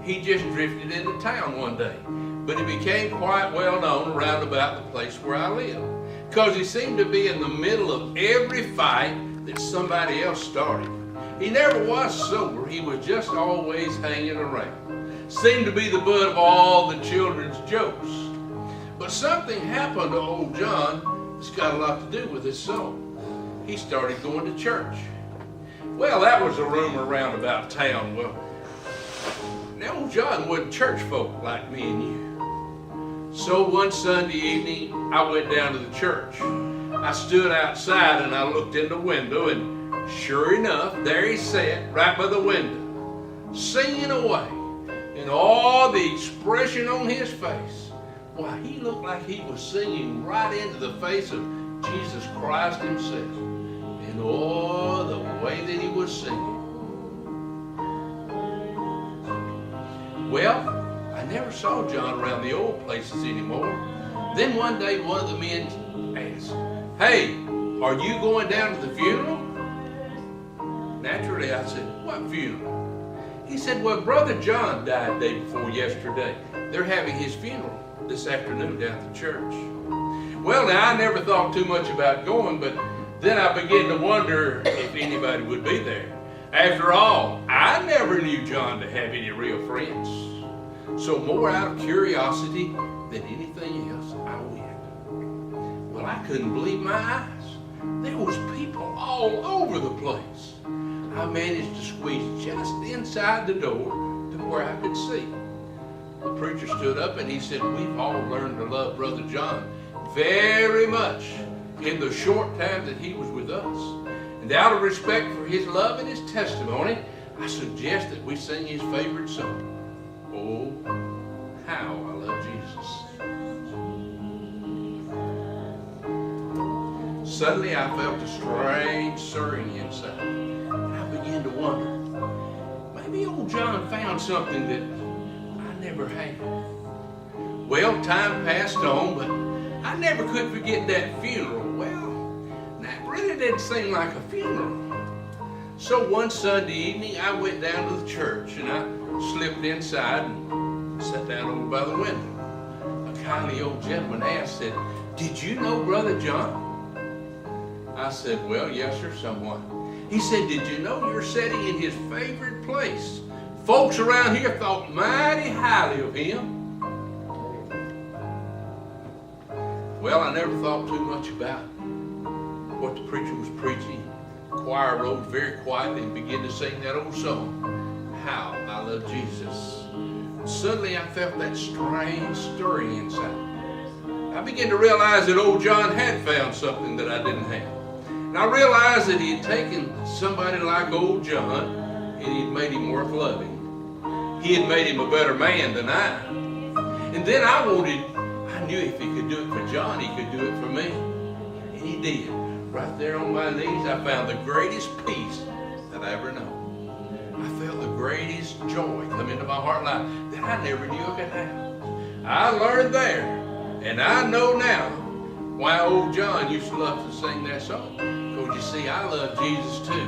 he just drifted into town one day. But he became quite well known around about the place where I live, because he seemed to be in the middle of every fight that somebody else started. He never was sober. He was just always hanging around. Seemed to be the butt of all the children's jokes. But something happened to old John that's got a lot to do with his soul. He started going to church. Well, that was a rumor around about town. Well, now old John wasn't church folk like me and you. So one Sunday evening, I went down to the church. I stood outside and I looked in the window, and sure enough, there he sat right by the window, singing away. And all the expression on his face, why, he looked like he was singing right into the face of Jesus Christ himself. And oh, the way that he was singing. Well, I never saw John around the old places anymore. Then one day one of the men asked, "Hey, are you going down to the funeral?" Naturally, I said, "What funeral?" He said, "Well, Brother John died the day before yesterday. They're having his funeral this afternoon down at the church." Well, now, I never thought too much about going, but then I began to wonder if anybody would be there. After all, I never knew John to have any real friends. So more out of curiosity than anything else, I went. Well, I couldn't believe my eyes. There was people all over the place. I managed to squeeze just inside the door to where I could see. The preacher stood up and he said, "We've all learned to love Brother John very much in the short time that he was with us. And out of respect for his love and his testimony, I suggest that we sing his favorite song, 'Oh, How I Love Jesus.'" Suddenly I felt a strange stirring inside. And I began to wonder, maybe old John found something that I never had. Well, time passed on, but I never could forget that funeral. Well, that really didn't seem like a funeral. So one Sunday evening, I went down to the church and I slipped inside and sat down over by the window. A kindly old gentleman asked, said, "Did you know Brother John?" I said, "Well, yes, sir, somewhat." He said, "Did you know you're sitting in his favorite place? Folks around here thought mighty highly of him." Well, I never thought too much about what the preacher was preaching. The choir rose very quietly and began to sing that old song, "How I Love Jesus." And suddenly I felt that strange stirring inside. I began to realize that old John had found something that I didn't have. And I realized that he had taken somebody like old John and he'd made him worth loving. He had made him a better man than I. And then I knew if he could do it for John, he could do it for me. And he did. Right there on my knees, I found the greatest peace that I ever known. I felt the greatest joy come into my heart life that I never knew I could have. I learned there, and I know now why old John used to love to sing that song. Because you see, I love Jesus too.